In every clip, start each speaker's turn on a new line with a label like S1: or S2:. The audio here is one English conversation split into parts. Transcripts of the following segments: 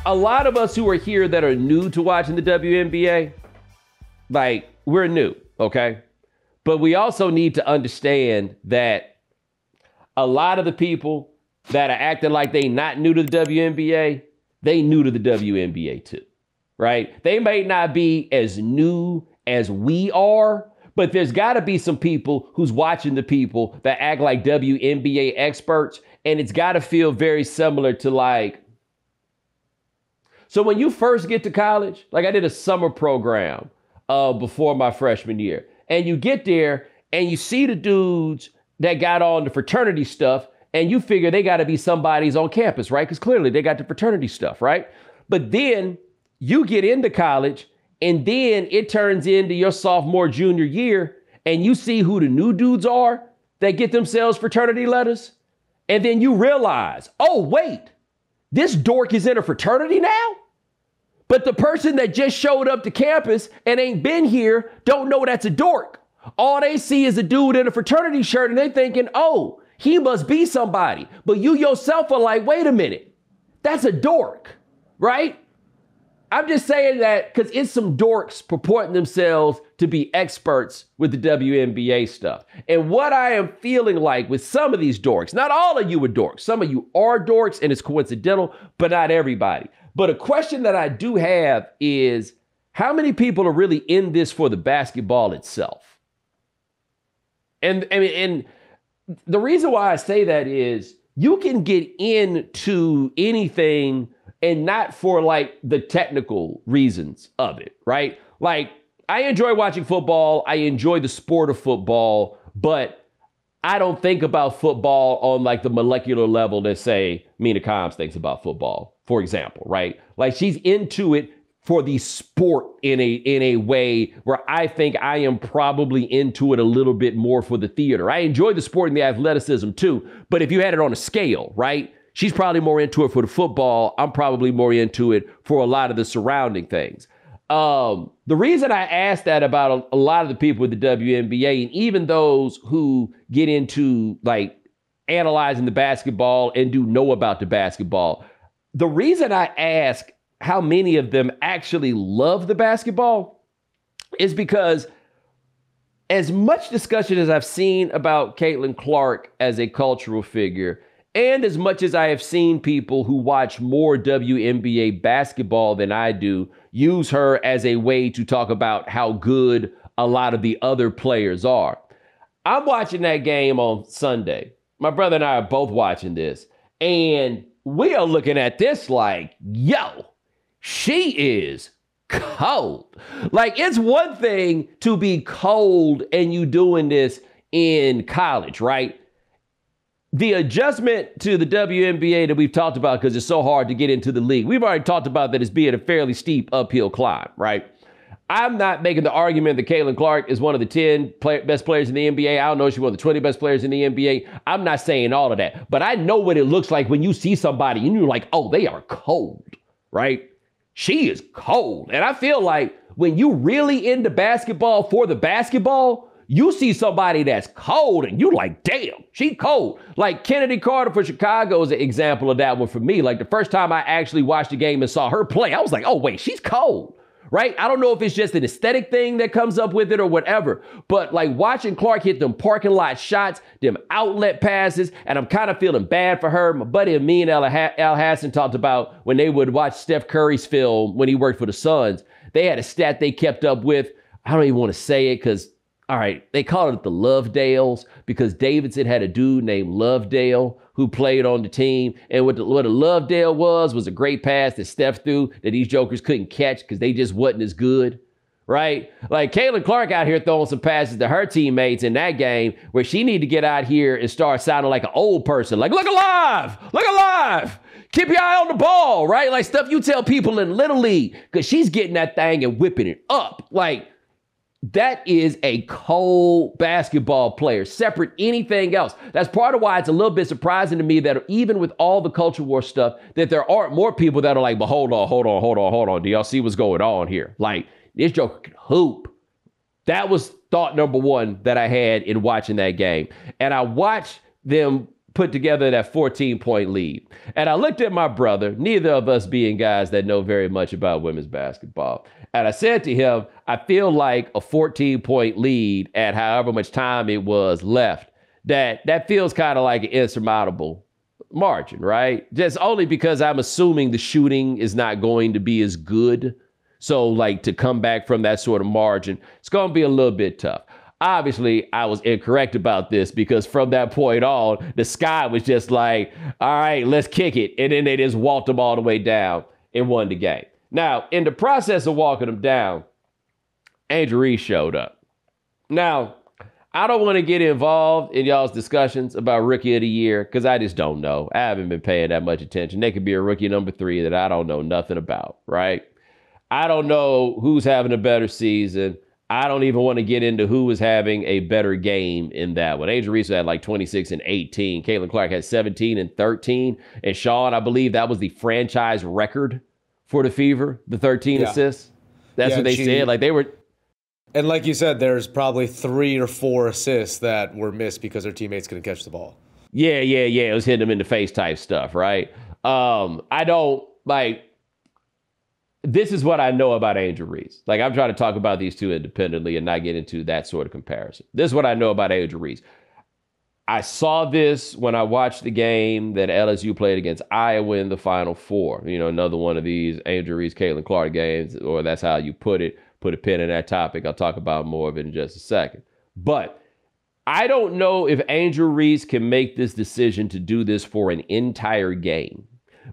S1: a lot of us who are here that are new to watching the WNBA, like, we're new, okay? But we also need to understand that a lot of the people that are acting like they not new to the WNBA, they new to the WNBA too, right? They may not be as new as we are, but there's got to be some people who's watching the people that act like WNBA experts, and it's got to feel very similar to like, so when you first get to college, like I did a summer program before my freshman year, and you get there and you see the dudes that got on the fraternity stuff, and you figure they got to be somebody's on campus, right? Because clearly they got the fraternity stuff, right? But then you get into college, and then it turns into your sophomore, junior year, and you see who the new dudes are that get themselves fraternity letters. And then you realize, oh, wait, this dork is in a fraternity now? But the person that just showed up to campus and ain't been here don't know that's a dork. All they see is a dude in a fraternity shirt, and they thinking, oh, he must be somebody. But you yourself are like, wait a minute, that's a dork, right? I'm just saying that because it's some dorks purporting themselves to be experts with the WNBA stuff. And what I am feeling like with some of these dorks, not all of you are dorks. Some of you are dorks, and it's coincidental, but not everybody. But a question that I do have is, how many people are really in this for the basketball itself? And the reason why I say that is you can get into anything and not for like the technical reasons of it, right? Like, I enjoy watching football. I enjoy the sport of football, but I don't think about football on like the molecular level that say Mina Kimes thinks about football, for example, right? Like, she's into it for the sport in a way where I think I am probably into it a little bit more for the theater. I enjoy the sport and the athleticism too, but if you had it on a scale, right? She's probably more into it for the football. I'm probably more into it for a lot of the surrounding things. The reason I asked that about a lot of the people with the WNBA, and even those who get into like analyzing the basketball and do know about the basketball, the reason I ask how many of them actually love the basketball is because as much discussion as I've seen about Caitlin Clark as a cultural figure, and as much as I have seen people who watch more WNBA basketball than I do use her as a way to talk about how good a lot of the other players are, I'm watching that game on Sunday. My brother and I are both watching this, and we are looking at this like, yo, she is cold. Like, it's one thing to be cold and you doing this in college, right? The adjustment to the WNBA that we've talked about, because it's so hard to get into the league, we've already talked about that as being a fairly steep uphill climb, right? I'm not making the argument that Caitlin Clark is one of the 10 best players in the NBA. I don't know if she's one of the 20 best players in the NBA. I'm not saying all of that, but I know what it looks like when you see somebody and you're like, oh, they are cold, right? She is cold. And I feel like when you really into basketball for the basketball, you see somebody that's cold and you like, damn, she cold. Like Kennedy Carter for Chicago is an example of that one for me. Like the first time I actually watched the game and saw her play, I was like, oh, wait, she's cold, right? I don't know if it's just an aesthetic thing that comes up with it or whatever, but like watching Clark hit them parking lot shots, them outlet passes, and I'm kind of feeling bad for her. My buddy Amin Al Hassan talked about when they would watch Steph Curry's film when he worked for the Suns. They had a stat they kept up with. I don't even want to say it because, all right, they called it the Lovedales because Davidson had a dude named Lovedale who played on the team. And what a Lovedale was a great pass that Steph threw that these jokers couldn't catch because they just wasn't as good, right? Like Caitlin Clark out here throwing some passes to her teammates in that game where she need to get out here and start sounding like an old person. Like, look alive, keep your eye on the ball, right? Like stuff you tell people in Little League because she's getting that thing and whipping it up. Like, that is a cold basketball player, separate anything else. That's part of why it's a little bit surprising to me that even with all the culture war stuff, that there aren't more people that are like, but hold on. Do y'all see what's going on here? Like, this joker can hoop. That was thought number one that I had in watching that game. And I watched them put together that 14-point lead. And I looked at my brother, neither of us being guys that know very much about women's basketball. And I said to him, I feel like a 14-point lead at however much time it was left, that feels kind of like an insurmountable margin, right? Just only because I'm assuming the shooting is not going to be as good. So like to come back from that sort of margin, it's going to be a little bit tough. Obviously, I was incorrect about this because from that point on, the sky was just like, all right, let's kick it. And then they just walked them all the way down and won the game. Now, in the process of walking them down, Angel Reese showed up. Now, I don't want to get involved in y'all's discussions about Rookie of the Year because I just don't know. I haven't been paying that much attention. They could be a rookie number 3 that I don't know nothing about, right? I don't know who's having a better season. I don't even want to get into who was having a better game in that one. Angel Reese had like 26 and 18. Caitlin Clark had 17 and 13. And Sean, I believe that was the franchise record for the Fever, the 13 assists. That's what they said. Like they were.
S2: And like you said, there's probably 3 or 4 assists that were missed because their teammates couldn't catch the ball.
S1: Yeah. It was hitting them in the face type stuff, right? I don't like. This is what I know about Angel Reese. Like, I'm trying to talk about these two independently and not get into that sort of comparison. This is what I know about Angel Reese. I saw this when I watched the game that LSU played against Iowa in the Final Four. You know, another one of these Angel Reese, Caitlin Clark games, or that's how you put it. Put a pin in that topic. I'll talk about more of it in just a second. But I don't know if Angel Reese can make this decision to do this for an entire game.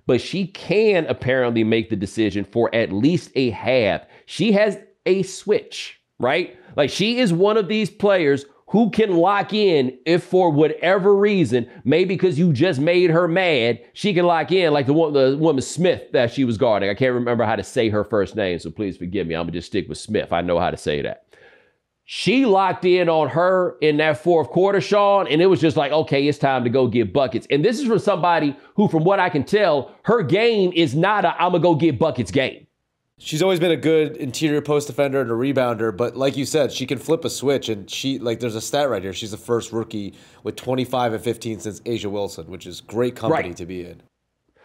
S1: But she can apparently make the decision for at least a half. She has a switch, right? Like she is one of these players who can lock in if for whatever reason, maybe because you just made her mad, she can lock in like the woman Smith that she was guarding. I can't remember how to say her first name, so please forgive me. I'm going to just stick with Smith. I know how to say that. She locked in on her in that fourth quarter, Sean, and it was just like, okay, it's time to go get buckets. And this is from somebody who, from what I can tell, her game is not a I'm going to go get buckets game.
S2: She's always been a good interior post defender and a rebounder, but like you said, she can flip a switch, and there's a stat right here. She's the first rookie with 25 and 15 since Asia Wilson, which is great company to be in.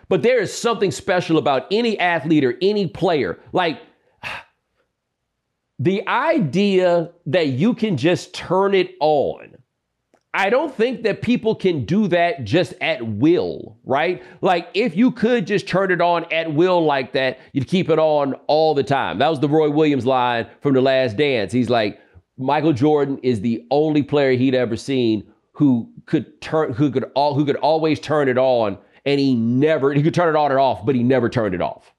S1: But there is something special about any athlete or any player. Like, the idea that you can just turn it on, I don't think that people can do that just at will, right? Like if you could just turn it on at will like that, you'd keep it on all the time. That was the Roy Williams line from The Last Dance. He's like, Michael Jordan is the only player he'd ever seen who could always turn it on, and he could turn it on and off, but he never turned it off.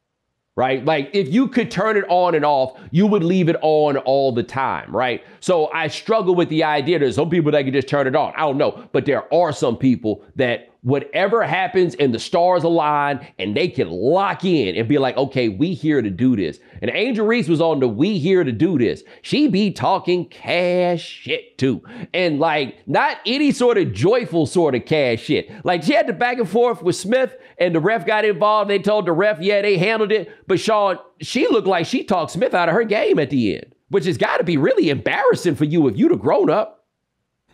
S1: Right? Like if you could turn it on and off, you would leave it on all the time, right? So I struggle with the idea there's some people that can just turn it on. I don't know. But there are some people that whatever happens and the stars align and they can lock in and be like, okay, we here to do this. And Angel Reese was on the we here to do this. She be talking cash shit too. And like not any sort of joyful sort of cash shit. Like she had the back and forth with Smith and the ref got involved. They told the ref, yeah, they handled it. But Sean, she looked like she talked Smith out of her game at the end, which has got to be really embarrassing for you if you'd have grown up.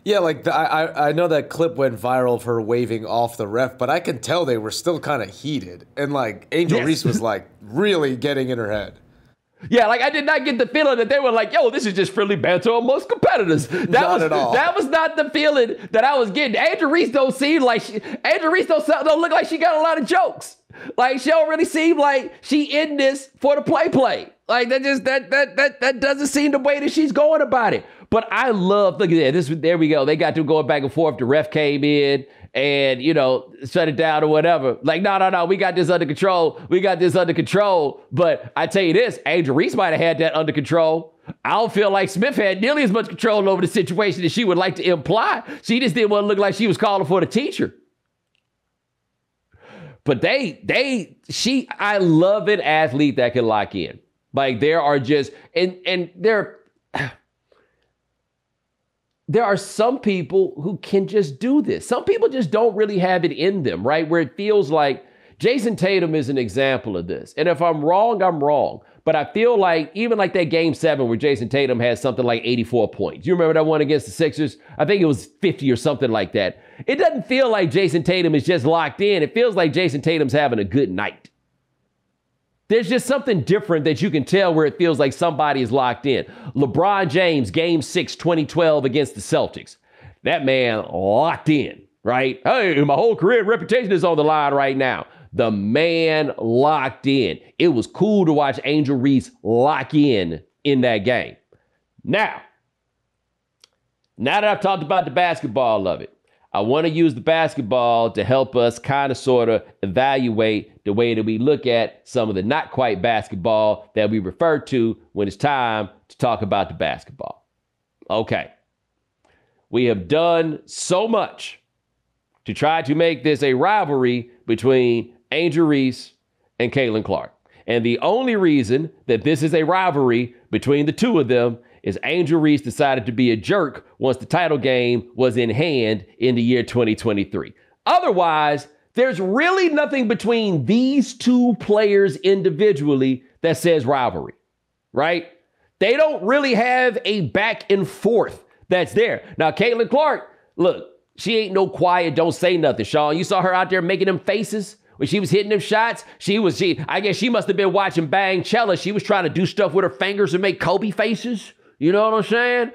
S2: Yeah, like I know that clip went viral of her waving off the ref, but I can tell they were still kind of heated. And like Angel Reese was like really getting in her head.
S1: Yeah, like I did not get the feeling that they were like, yo, this is just friendly banter amongst competitors.
S2: Not at all.
S1: That was not the feeling that I was getting. Angel Reese don't look like she got a lot of jokes. Like she don't really seem like she in this for the play. Like that doesn't seem the way that she's going about it. But I love, look at this. There we go. They got to going back and forth. The ref came in and, shut it down or whatever. Like, no, we got this under control. But I tell you this, Angel Reese might have had that under control. I don't feel like Smith had nearly as much control over the situation as she would like to imply. She just didn't want to look like she was calling for the teacher. But I love an athlete that can lock in. Like there are just, there are some people who can just do this. Some people just don't really have it in them, right? Where it feels like Jason Tatum is an example of this. And if I'm wrong, I'm wrong. But I feel like even like that game 7 where Jason Tatum had something like 84 points. You remember that one against the Sixers? I think it was 50 or something like that. It doesn't feel like Jason Tatum is just locked in. It feels like Jason Tatum's having a good night. There's just something different that you can tell where it feels like somebody is locked in. LeBron James, game 6, 2012 against the Celtics. That man locked in, right? Hey, my whole career and reputation is on the line right now. The man locked in. It was cool to watch Angel Reese lock in that game. Now that I've talked about the basketball of it, I want to use the basketball to help us kind of sort of evaluate the way that we look at some of the not quite basketball that we refer to when it's time to talk about the basketball. Okay. We have done so much to try to make this a rivalry between Angel Reese and Caitlin Clark. And the only reason that this is a rivalry between the two of them is Angel Reese decided to be a jerk once the title game was in hand in the year 2023. Otherwise, there's really nothing between these two players individually that says rivalry, right? They don't really have a back and forth that's there. Now, Caitlin Clark, look, she ain't no quiet, don't say nothing, Sean. You saw her out there making them faces when she was hitting them shots. I guess she must have been watching Bang Chella. She was trying to do stuff with her fingers and make Kobe faces. You know what I'm saying?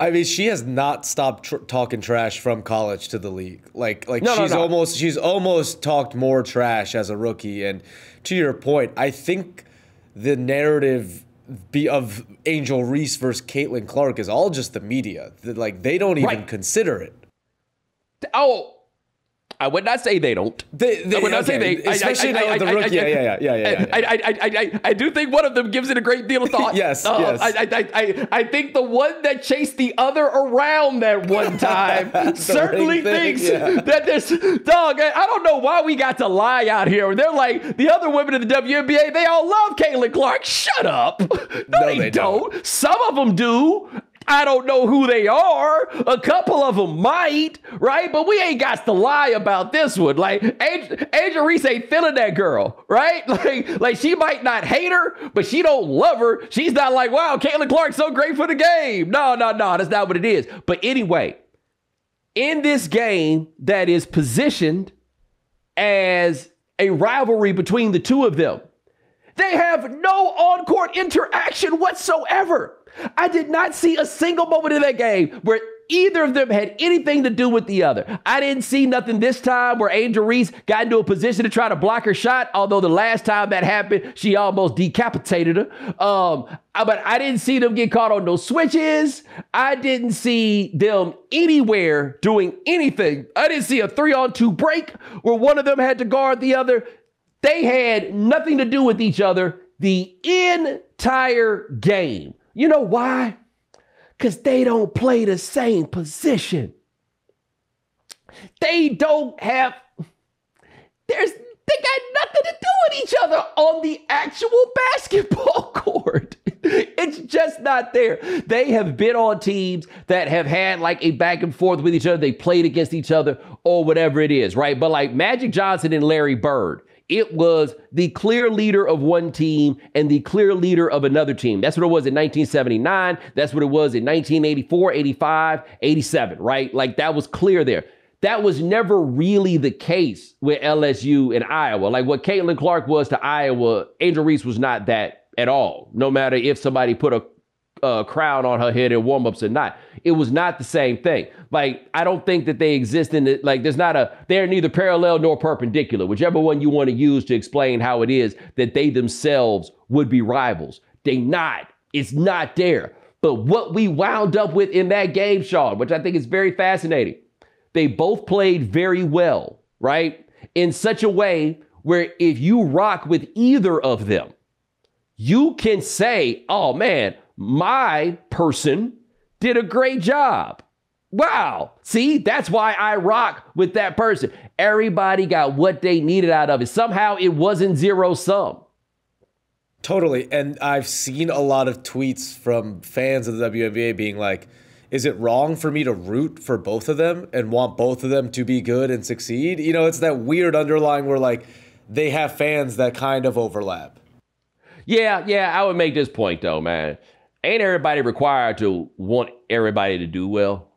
S2: I mean, she has not stopped talking trash from college to the league. She's almost talked more trash as a rookie. And to your point, I think the narrative of Angel Reese versus Caitlin Clark is all just the media. They don't even consider it.
S1: Oh, I would not say they don't. I would not say they.
S2: Especially now with the rookie. Yeah.
S1: I do think one of them gives it a great deal of thought.
S2: Yes.
S1: I think the one that chased the other around that one time certainly thinks that this dog. I don't know why we got to lie out here. They're like the other women in the WNBA. They all love Caitlin Clark. Shut up. No, they don't. Some of them do. I don't know who they are. A couple of them might, right? But we ain't got to lie about this one. Like, Angel Reese ain't feeling that girl, right? Like she might not hate her, but she don't love her. She's not like, wow, Caitlin Clark's so great for the game. No, that's not what it is. But anyway, in this game that is positioned as a rivalry between the two of them, they have no on-court interaction whatsoever. I did not see a single moment in that game where either of them had anything to do with the other. I didn't see nothing this time where Angel Reese got into a position to try to block her shot, although the last time that happened, she almost decapitated her. But I didn't see them get caught on no switches. I didn't see them anywhere doing anything. I didn't see a 3-on-2 break where one of them had to guard the other. They had nothing to do with each other the entire game. You know why? Because they don't play the same position. They got nothing to do with each other on the actual basketball court. It's just not there. They have been on teams that have had like a back and forth with each other. They played against each other or whatever it is, right? But like Magic Johnson and Larry Bird, it was the clear leader of one team and the clear leader of another team. That's what it was in 1979. That's what it was in 1984, 85, 87, right? Like that was clear there. That was never really the case with LSU and Iowa. Like what Caitlin Clark was to Iowa, Angel Reese was not that at all. No matter if somebody put a crown on her head in warm-ups or not. It was not the same thing. Like, I don't think that they exist in it. Like, they're neither parallel nor perpendicular, whichever one you want to use to explain how it is that they themselves would be rivals. It's not there. But what we wound up with in that game, Sean, which I think is very fascinating, they both played very well, right? In such a way where if you rock with either of them, you can say, oh man, my person did a great job. Wow. See, that's why I rock with that person. Everybody got what they needed out of it. Somehow it wasn't zero sum.
S2: Totally. And I've seen a lot of tweets from fans of the WNBA being like, is it wrong for me to root for both of them and want both of them to be good and succeed? You know, it's that weird underlying where like they have fans that kind of overlap.
S1: Yeah, I would make this point though, man. Ain't everybody required to want everybody to do well?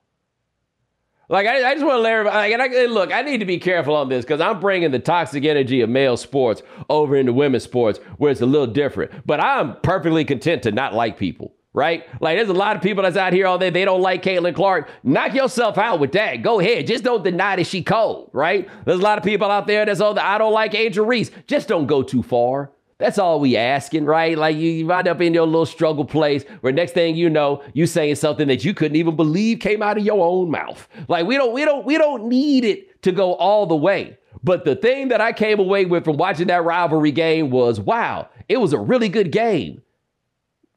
S1: Like, I just want to let everybody, and look, I need to be careful on this because I'm bringing the toxic energy of male sports over into women's sports where it's a little different. But I'm perfectly content to not like people, right? Like, there's a lot of people that's out here all day. They don't like Caitlin Clark. Knock yourself out with that. Go ahead. Just don't deny that she cold, right? There's a lot of people out there that's I don't like Angel Reese. Just don't go too far. That's all we asking, right? Like you wind up in your little struggle place where next thing you know, you saying something that you couldn't even believe came out of your own mouth. Like we don't need it to go all the way. But the thing that I came away with from watching that rivalry game was, wow, it was a really good game.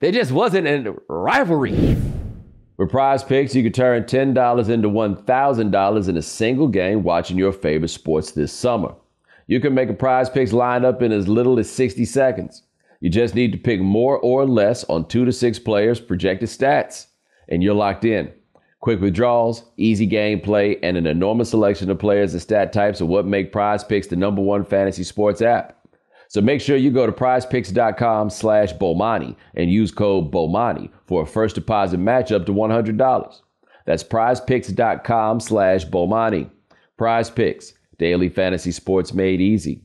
S1: There just wasn't a rivalry. With Prize Picks, you can turn $10 into $1,000 in a single game watching your favorite sports this summer. You can make a Prize Picks lineup in as little as 60 seconds. You just need to pick more or less on 2 to 6 players' projected stats, and you're locked in. Quick withdrawals, easy gameplay, and an enormous selection of players and stat types are what make Prize Picks the #1 fantasy sports app. So make sure you go to prizepicks.com/Bomani and use code Bomani for a first deposit match up to $100. That's prizepicks.com/Bomani. Prize Picks. Daily fantasy sports made easy.